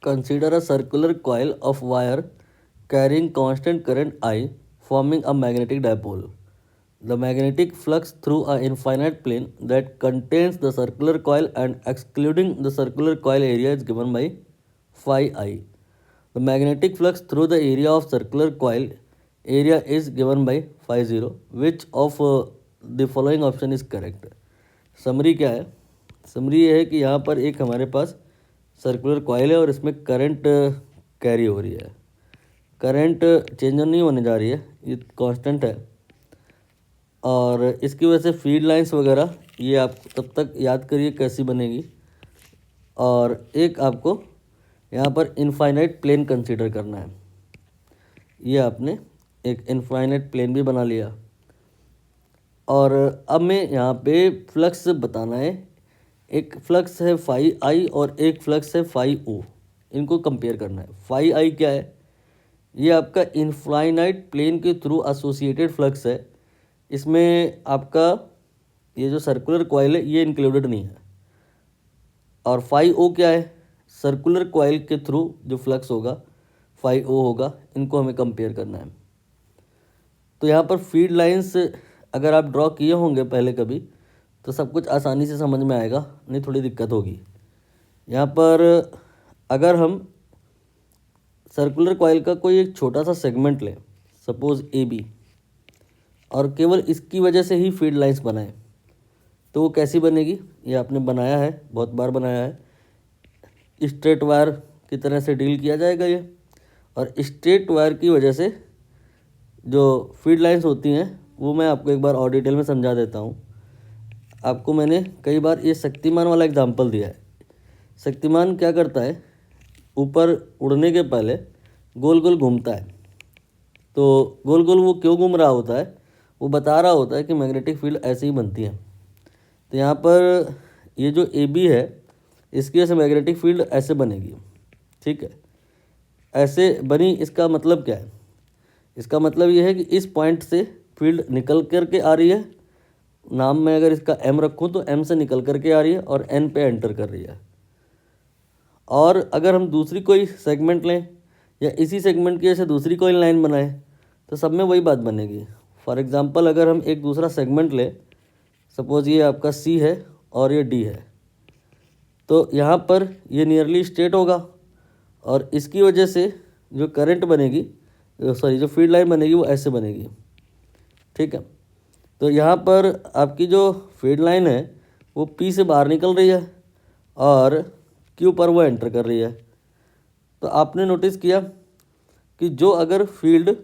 Consider a circular coil of wire carrying constant current I forming a magnetic dipole. The magnetic flux through an infinite plane that contains the circular coil and excluding the circular coil area is given by phi I. The magnetic flux through the area of circular coil area is given by phi 0. Which of the following option is correct? Summary क्या है? Summary ये है कि यहाँ पर एक हमारे पास circular coil है और इसमें करंट कैरी हो रही है। करंट चेंज नहीं होने जा रही है, ये कांस्टेंट है। और इसकी वजह से फीड लाइंस वगैरह ये आप तब तक याद करिए कैसी बनेगी। और एक आपको यहाँ पर इनफाइनाइट प्लेन कंसीडर करना है। ये आपने एक इनफाइनाइट प्लेन भी बना लिया। और अब मैं यहाँ पे फ्लक्स बताना है। एक फ्लक्स है फाई आई और एक फ्लक्स है फाई ओ। इनको कंपेयर करना है। फाई आई क्या है? ये आपका इनफाइनाइट प्लेन के थ्रू एसोसिएटेड फ्लक्स है। इसमें आपका ये जो सर्कुलर कॉइल है ये इंक्लूडेड नहीं है। और फाई ओ क्या है? सर्कुलर कॉइल के थ्रू जो फ्लक्स होगा फाई ओ होगा। इनको हमें कंपेयर करना है। तो यहाँ पर फीड लाइंस अगर आप ड्रॉ किए होंगे पहले कभी तो सब कुछ आसानी से समझ में आएगा, नहीं थोड़ी दिक्कत होगी। यहाँ पर अगर हम सर्कुलर कॉइल का कोई एक छोटा सा सेगमेंट लें, सपोज ए बी, और केवल इसकी वजह से ही फीड लाइंस बनाएं तो वो कैसी बनेगी? ये आपने बनाया है, बहुत बार बनाया है। स्ट्रेट वायर की तरह से डील किया जाएगा ये। और स्ट्रेट वायर की वजह से जो फीड लाइंस होती हैं वो मैं आपको एक बार और डिटेल में समझा देता हूँ। आपको मैंने कई बार ये शक्तिमान वाला एग्जांपल दिया है। शक्तिमान क्या करता है? ऊपर उड़ने के पहले गोल गोल घूमता है। तो गोल गोल वो क्यों घूम रहा होता है? वो बता रहा होता है कि मैग्नेटिक फील्ड ऐसे ही बनती है। तो यहाँ पर ये जो ए बी है इसकी वजह से मैग्नेटिक फील्ड ऐसे बनेगी, ठीक है। ऐसे बनी, इसका मतलब क्या है? इसका मतलब ये है कि इस पॉइंट से फील्ड निकल कर के आ रही है। नाम में अगर इसका एम रखूँ तो एम से निकल कर के आ रही है और एन पे एंटर कर रही है। और अगर हम दूसरी कोई सेगमेंट लें या इसी सेगमेंट की जैसे दूसरी कोई लाइन बनाएं तो सब में वही बात बनेगी। फॉर एग्जांपल अगर हम एक दूसरा सेगमेंट लें, सपोज ये आपका सी है और ये डी है, तो यहाँ पर ये नियरली स्ट्रेट होगा और इसकी वजह से जो करंट बनेगी, सॉरी जो फील्ड लाइन बनेगी वो ऐसे बनेगी, ठीक है। तो यहाँ पर आपकी जो फीड लाइन है वो पी से बाहर निकल रही है और क्यू पर वो एंटर कर रही है। तो आपने नोटिस किया कि जो अगर फील्ड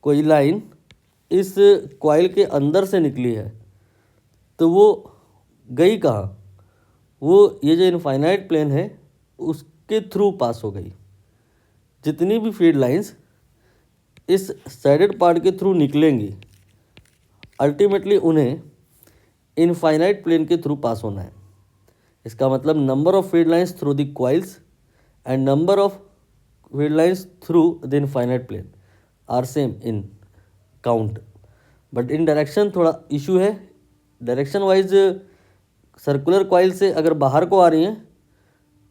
कोई लाइन इस कॉइल के अंदर से निकली है तो वो गई कहाँ? वो ये जो इनफाइनाइट प्लेन है उसके थ्रू पास हो गई। जितनी भी फीड लाइंस इस साइडेड पार्ट के थ्रू निकलेंगी अल्टीमेटली उन्हें इनफाइनाइट प्लेन के थ्रू पास होना है। इसका मतलब number of field lines through the coils and number of field lines through the infinite plane are same in count, but in direction थोड़ा issue है। डायरेक्शन वाइज सर्कुलर कॉइल से अगर बाहर को आ रही हैं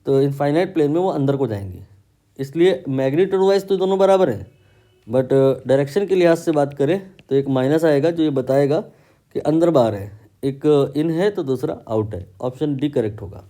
तो इनफाइनाइट प्लेन में वो अंदर को जाएंगी। इसलिए मैग्नीट्यूड वाइज तो दोनों बराबर हैं, बट डायरेक्शन के लिहाज से बात करें तो एक माइनस आएगा जो ये बताएगा कि अंदर बाहर है। एक इन है तो दूसरा आउट है। ऑप्शन डी करेक्ट होगा।